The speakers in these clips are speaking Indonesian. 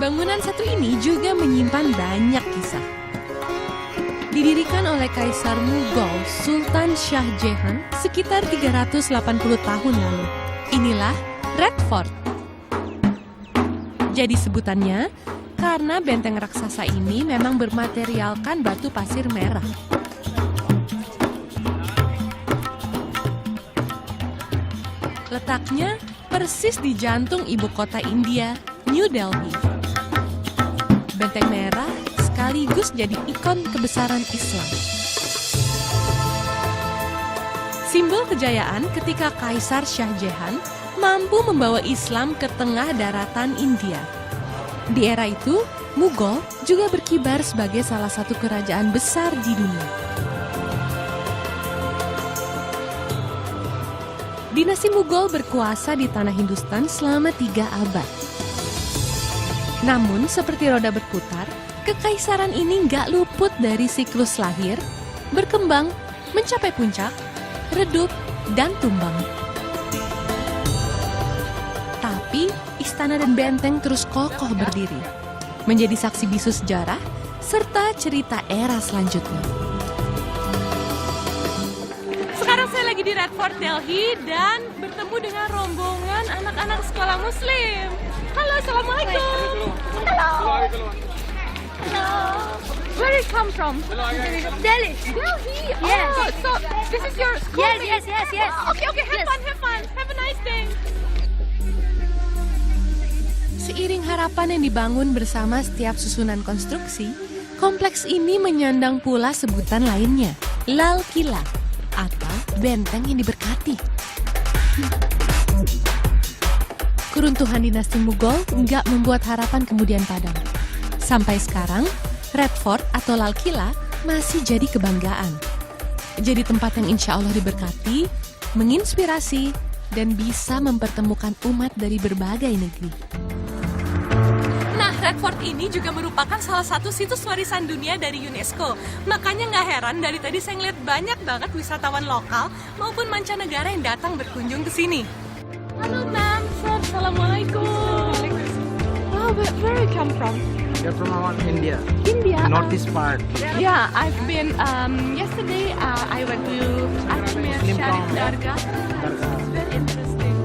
Bangunan satu ini juga menyimpan banyak kisah. Didirikan oleh Kaisar Mughal Sultan Shah Jahan sekitar 380 tahun lalu. Inilah Red Fort. Jadi sebutannya karena benteng raksasa ini memang bermaterialkan batu pasir merah. Letaknya persis di jantung ibu kota India, New Delhi. Benteng merah sekaligus jadi ikon kebesaran Islam. Simbol kejayaan ketika Kaisar Shah Jahan mampu membawa Islam ke tengah daratan India. Di era itu, Mughal juga berkibar sebagai salah satu kerajaan besar di dunia. Dinasti Mughal berkuasa di tanah Hindustan selama 3 abad. Namun, seperti roda berputar, kekaisaran ini nggak luput dari siklus lahir, berkembang, mencapai puncak, redup, dan tumbang. Tapi, istana dan benteng terus kokoh berdiri, menjadi saksi bisu sejarah, serta cerita era selanjutnya. Sekarang saya lagi di Red Fort Delhi dan bertemu dengan rombongan anak-anak sekolah muslim. Halo, Assalamualaikum. Halo. Hello. Where you come from? Delhi. Delhi? Yes. Oh, so this is your school? Yes. Oh, okay, have fun. Have a nice day. Seiring harapan yang dibangun bersama setiap susunan konstruksi, kompleks ini menyandang pula sebutan lainnya, Lal Kila, atau benteng yang diberkati. Keruntuhan dinasti Mughal nggak membuat harapan kemudian padam. Sampai sekarang, Red Fort atau Lal Kila masih jadi kebanggaan. Jadi tempat yang insya Allah diberkati, menginspirasi, dan bisa mempertemukan umat dari berbagai negeri. Nah, Red Fort ini juga merupakan salah satu situs warisan dunia dari UNESCO. Makanya nggak heran dari tadi saya ngeliat banyak banget wisatawan lokal maupun mancanegara yang datang berkunjung ke sini. Halo, ma'am. Assalamualaikum. Wow, where you come from? They're from India, India. northeast part. Yeah, I've been yesterday. I went to Ajmer Muslim Sharif town. Dargah. It's very interesting.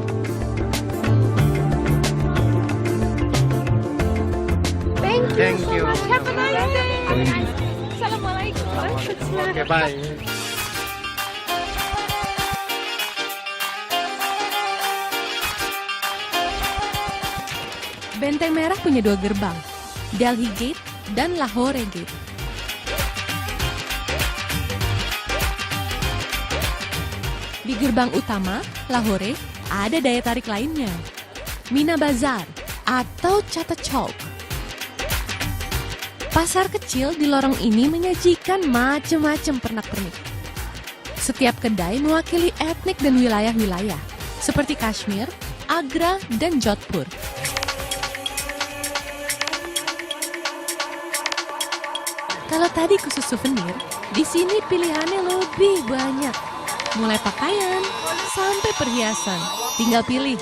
Thank Thank you you. so much. Have a nice day. Thank you. Assalamualaikum. Okay, bye. Benteng Merah punya 2 gerbang, Delhi Gate dan Lahore Gate. Di gerbang utama, Lahore, ada daya tarik lainnya, Mina Bazar atau Chata Chowk. Pasar kecil di lorong ini menyajikan macam-macam pernak-pernik. Setiap kedai mewakili etnik dan wilayah-wilayah, seperti Kashmir, Agra, dan Jodhpur. Kalau tadi khusus souvenir, di sini pilihannya lebih banyak. Mulai pakaian sampai perhiasan, tinggal pilih.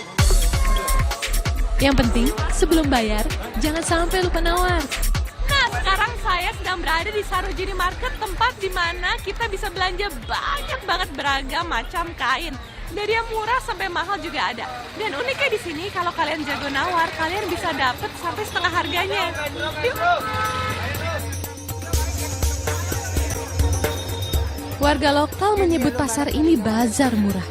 Yang penting, sebelum bayar, jangan sampai lupa nawar. Nah, sekarang saya sedang berada di Sarojini Market, tempat di mana kita bisa belanja banyak banget beragam macam kain. Dari yang murah sampai mahal juga ada. Dan uniknya di sini, kalau kalian jago nawar, kalian bisa dapet sampai setengah harganya. Yuk. Warga lokal menyebut pasar ini bazar murah.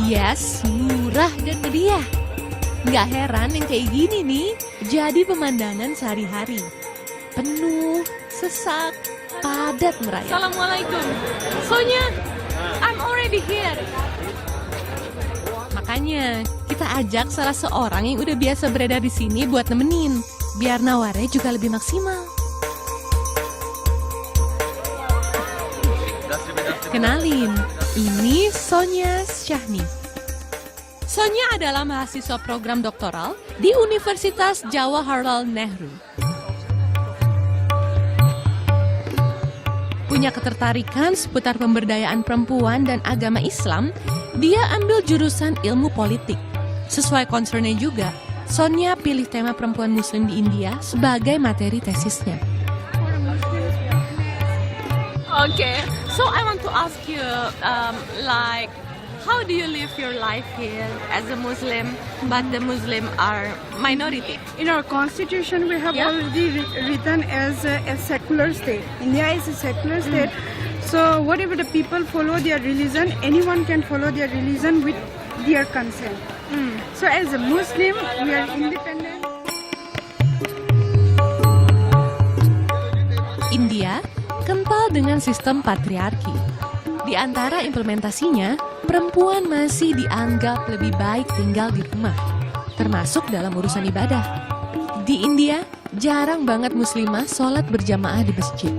Yes, murah dan meriah. Nggak heran yang kayak gini nih jadi pemandangan sehari-hari. Penuh, sesak, padat merayap. Assalamualaikum. Sonya, I'm already here. Makanya kita ajak salah seorang yang udah biasa beredar di sini buat nemenin, biar nawarnya juga lebih maksimal. Kenalin, ini Sonya Syahni. Sonya adalah mahasiswa program doktoral di Universitas Jawaharlal Nehru. Punya ketertarikan seputar pemberdayaan perempuan dan agama Islam, dia ambil jurusan ilmu politik. Sesuai concernnya juga, Sonia pilih tema perempuan muslim di India sebagai materi tesisnya. Okay, so I want to ask you, like, how do you live your life here as a Muslim, but the Muslim are minority? In our constitution, we have Yeah. already written as a secular state. India is a secular state. So whatever the people follow their religion, anyone can follow their religion with their consent. So as a Muslim, we are independent. India kental dengan sistem patriarki. Di antara implementasinya, perempuan masih dianggap lebih baik tinggal di rumah, termasuk dalam urusan ibadah. Di India, jarang banget muslimah sholat berjamaah di masjid.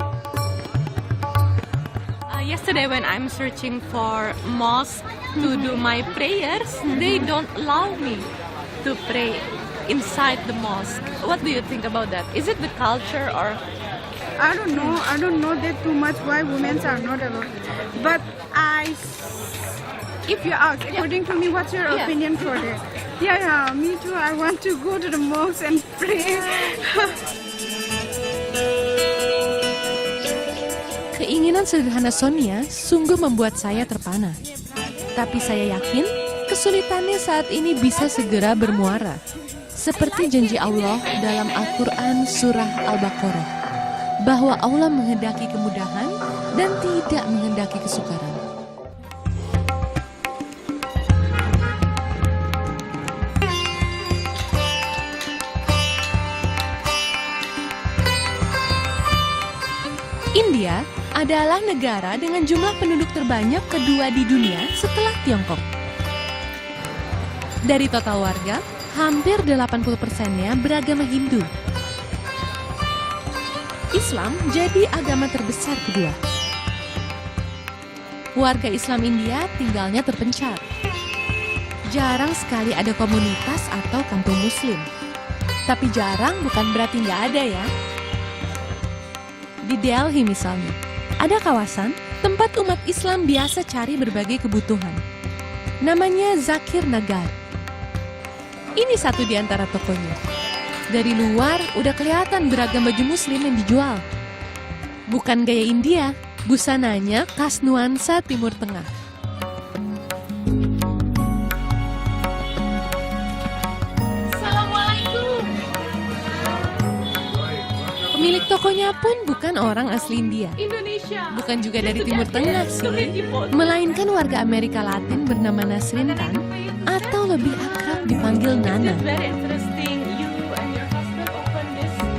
Yesterday when I'm searching for mosque to do my prayers, they don't allow me to pray inside the mosque. What do you think about that? Is it the culture or? I don't know that too much why women are not allowed. But if you ask, according to me, what's your Yeah. opinion for that? Yeah, me too. I want to go to the mosque and pray. Keinginan sederhana Sonia sungguh membuat saya terpana. Tapi saya yakin kesulitannya saat ini bisa segera bermuara. Seperti janji Allah dalam Al-Quran Surah Al-Baqarah, bahwa Allah menghendaki kemudahan dan tidak menghendaki kesukaran. India adalah negara dengan jumlah penduduk terbanyak kedua di dunia setelah Tiongkok. Dari total warga, hampir 80%-nya beragama Hindu. Islam jadi agama terbesar kedua. Warga Islam India tinggalnya terpencar. Jarang sekali ada komunitas atau kampung muslim. Tapi jarang bukan berarti nggak ada ya. Di Delhi misalnya, ada kawasan tempat umat Islam biasa cari berbagai kebutuhan. Namanya Zakir Nagar. Ini satu di antara tokonya. Dari luar udah kelihatan beragam baju muslim yang dijual. Bukan gaya India, busananya khas nuansa Timur Tengah. Assalamualaikum. Pemilik tokonya pun bukan orang asli India. Indonesia. Bukan juga dari Timur Tengah sih, melainkan warga Amerika Latin bernama Nasrin Khan, atau lebih akrab dipanggil Nana. It's very interesting. You and your husband open this one.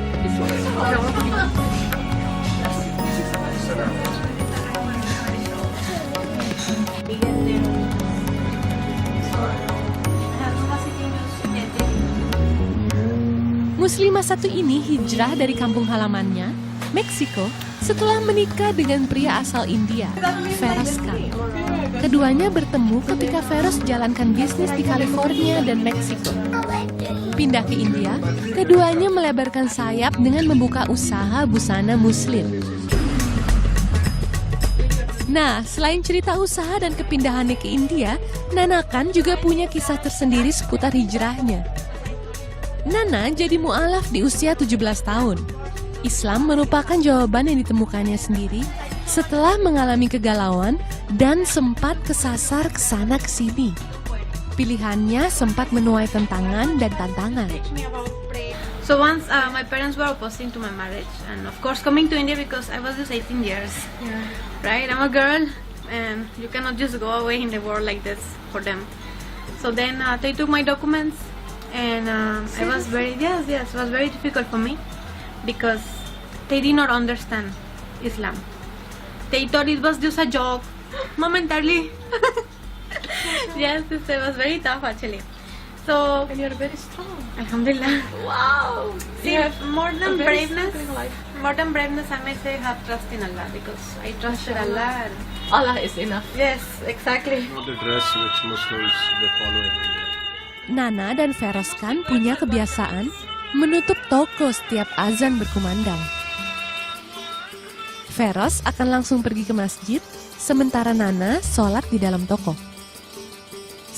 Muslimah satu ini hijrah dari kampung halamannya, Meksiko, setelah menikah dengan pria asal India, Feroz Khan. Keduanya bertemu ketika Feroz jalankan bisnis di California dan Meksiko. Pindah ke India, keduanya melebarkan sayap dengan membuka usaha busana muslim. Nah, selain cerita usaha dan kepindahannya ke India, Nana Khan juga punya kisah tersendiri seputar hijrahnya. Nana jadi mu'alaf di usia 17 tahun. Islam merupakan jawaban yang ditemukannya sendiri setelah mengalami kegalauan dan sempat kesasar kesana kesini. Pilihannya sempat menuai tentangan dan tantangan. So once my parents were opposing to my marriage, and of course coming to India because I was just 18 years, right? I'm a girl, and you cannot just go away in the world like this for them. So then they took my documents, and it was very it was very difficult for me because they did not understand Islam. They thought it was just a joke, momentarily. Yes, it was very tough actually. So And you're very strong. Alhamdulillah. Wow. See, more than a very braveness, struggling life. I may say have trust in Allah because I trusted Allah. Allah is enough. Yes, exactly. The dress which Muslims they follow in India. Nana dan Feroz Khan punya kebiasaan menutup toko setiap azan berkumandang. Feroz akan langsung pergi ke masjid, sementara Nana sholat di dalam toko.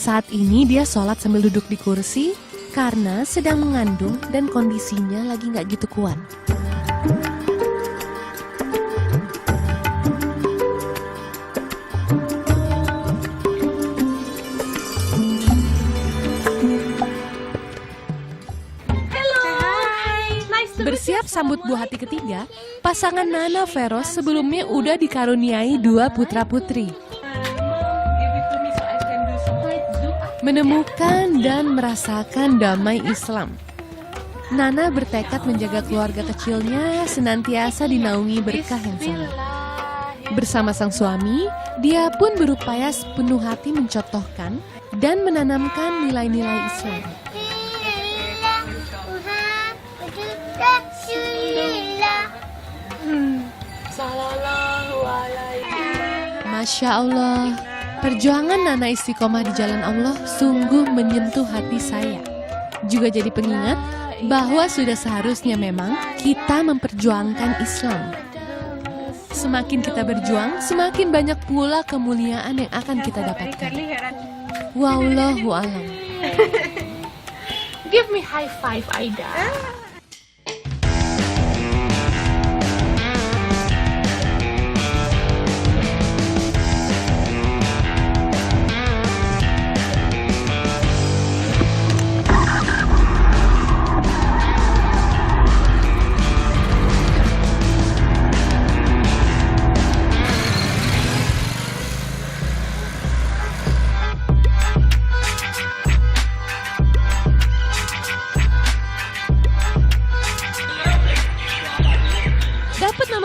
Saat ini dia sholat sambil duduk di kursi karena sedang mengandung dan kondisinya lagi nggak gitu kuat. Bersiap sambut buah hati ketiga, pasangan Nana Feroz sebelumnya udah dikaruniai 2 putra-putri. Menemukan dan merasakan damai Islam. Nana bertekad menjaga keluarga kecilnya senantiasa dinaungi berkah yang sama. Bersama sang suami, dia pun berupaya sepenuh hati mencontohkan dan menanamkan nilai-nilai Islam. Masya Allah, perjuangan Nana istiqomah di jalan Allah sungguh menyentuh hati saya. Juga jadi pengingat bahwa sudah seharusnya memang kita memperjuangkan Islam. Semakin kita berjuang, semakin banyak pula kemuliaan yang akan kita dapatkan. Wallahu a'lam. Give me high five, Aida.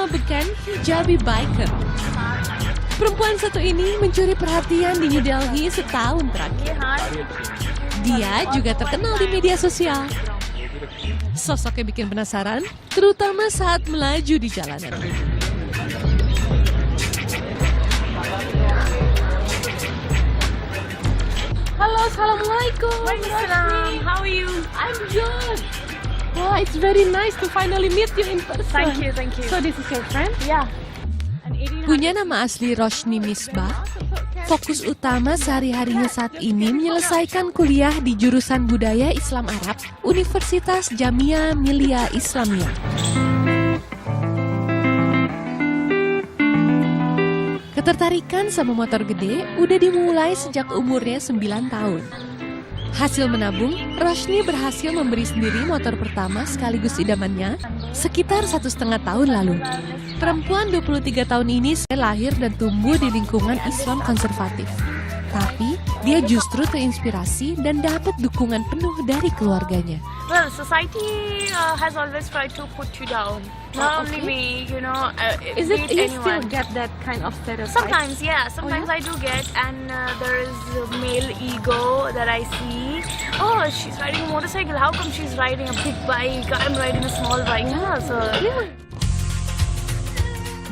Beken hijabi biker. Perempuan satu ini mencuri perhatian di New Delhi setahun terakhir. Dia juga terkenal di media sosial. Sosoknya bikin penasaran, terutama saat melaju di jalanan. Halo, assalamualaikum. Waalaikumsalam. How are you? I'm good. Wow, it's very nice to finally meet you in person. Thank you, thank you. So this is your friend? Yeah. Punya nama asli Roshni Misbah. Fokus utama sehari-harinya saat ini menyelesaikan kuliah di jurusan Budaya Islam Arab Universitas Jamia Millia Islamiyah. Ketertarikan sama motor gede udah dimulai sejak umurnya 9 tahun. Hasil menabung, Roshni berhasil memberi sendiri motor pertama sekaligus idamannya sekitar 1,5 tahun lalu. Perempuan 23 tahun ini lahir dan tumbuh di lingkungan Islam konservatif. Tapi, dia justru terinspirasi dan dapat dukungan penuh dari keluarganya. Well, society has always tried to put you down. Not only me, you know, Is it be you still anyone. get that kind of stereotype? Sometimes, yeah. Sometimes I do get, and there is a male ego that I see. Oh, she's riding a motorcycle. How come she's riding a big bike? I'm riding a small bike. Yeah, so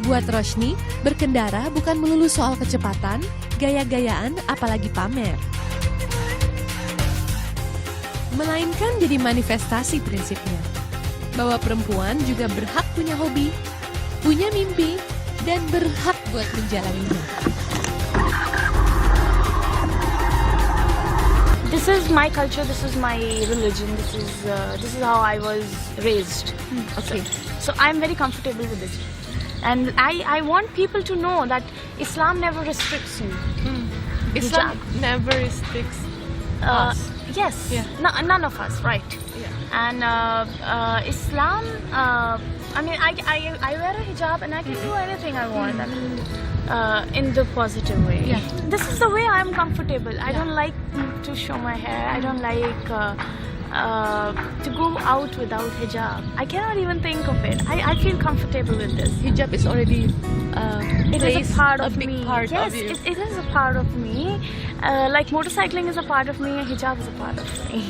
Buat Roshni, berkendara bukan melulu soal kecepatan, gaya-gayaan, apalagi pamer. Melainkan jadi manifestasi prinsipnya. Bahwa perempuan juga berhak punya hobi, punya mimpi, dan berhak buat menjalaninya. this is my culture. This is my religion. This is how I was raised. Okay. So I'm very comfortable with it. And I want people to know that Islam never restricts you. Islam never restricts Uh, us. yes, Yeah. none of us, right? Yeah. And Islam, I mean, I wear a hijab and I can do anything I want. I mean, in the positive way. Yeah. This is the way I'm comfortable. I don't like to show my hair. I don't like to go out without hijab. I cannot even think of it. I feel comfortable with this. Hijab is already It is a part of big me. part Yes, of you. it is a part of me. Like motorcycling is a part of me, hijab is a part of me.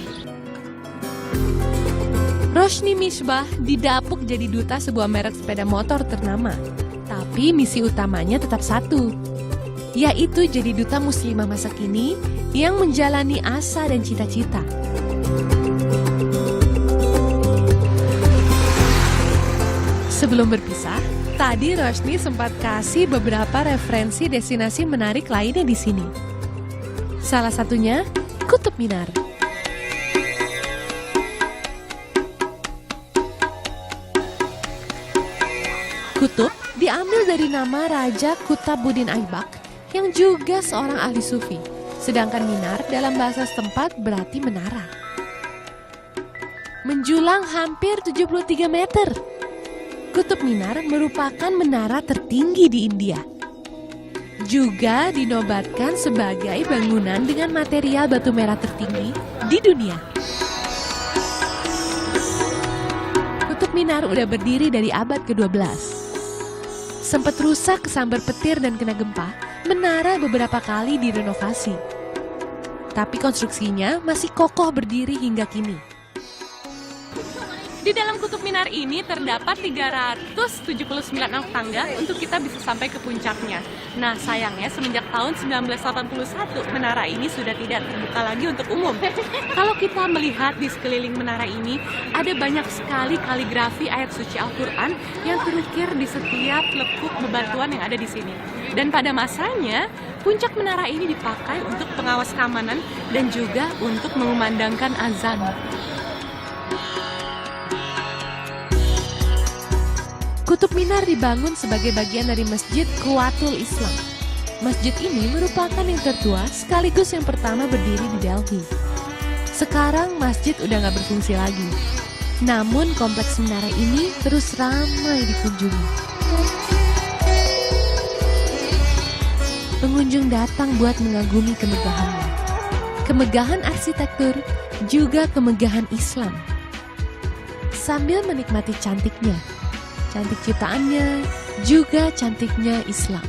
Roshni Misbah didapuk jadi duta sebuah merek sepeda motor ternama. Tapi misi utamanya tetap satu, yaitu jadi duta muslimah masa kini yang menjalani asa dan cita-cita. Sebelum berpisah, tadi Roshni sempat kasih beberapa referensi destinasi menarik lainnya di sini. Salah satunya Kutub Minar. Kutub diambil dari nama Raja Kutabuddin Aibak yang juga seorang ahli sufi. Sedangkan minar dalam bahasa setempat berarti menara. Menjulang hampir 73 meter. Kutub Minar merupakan menara tertinggi di India. Juga dinobatkan sebagai bangunan dengan material batu merah tertinggi di dunia. Kutub Minar udah berdiri dari abad ke-12. Sempat rusak kesambar petir dan kena gempa, menara beberapa kali direnovasi. Tapi konstruksinya masih kokoh berdiri hingga kini. Di dalam Kutub Minar ini terdapat 379 tangga untuk kita bisa sampai ke puncaknya. Nah, sayangnya semenjak tahun 1981 menara ini sudah tidak terbuka lagi untuk umum. Kalau kita melihat di sekeliling menara ini, ada banyak sekali kaligrafi ayat suci Al-Quran yang terukir di setiap lekuk bebatuan yang ada di sini. Dan pada masanya, puncak menara ini dipakai untuk pengawas keamanan dan juga untuk mengumandangkan azan. Kutub Minar dibangun sebagai bagian dari Masjid Quwwatul Islam. Masjid ini merupakan yang tertua sekaligus yang pertama berdiri di Delhi. Sekarang masjid udah nggak berfungsi lagi. Namun kompleks menara ini terus ramai dikunjungi. Pengunjung datang buat mengagumi kemegahannya. Kemegahan arsitektur, juga kemegahan Islam. Sambil menikmati cantiknya, cantik ciptaannya, juga cantiknya Islam.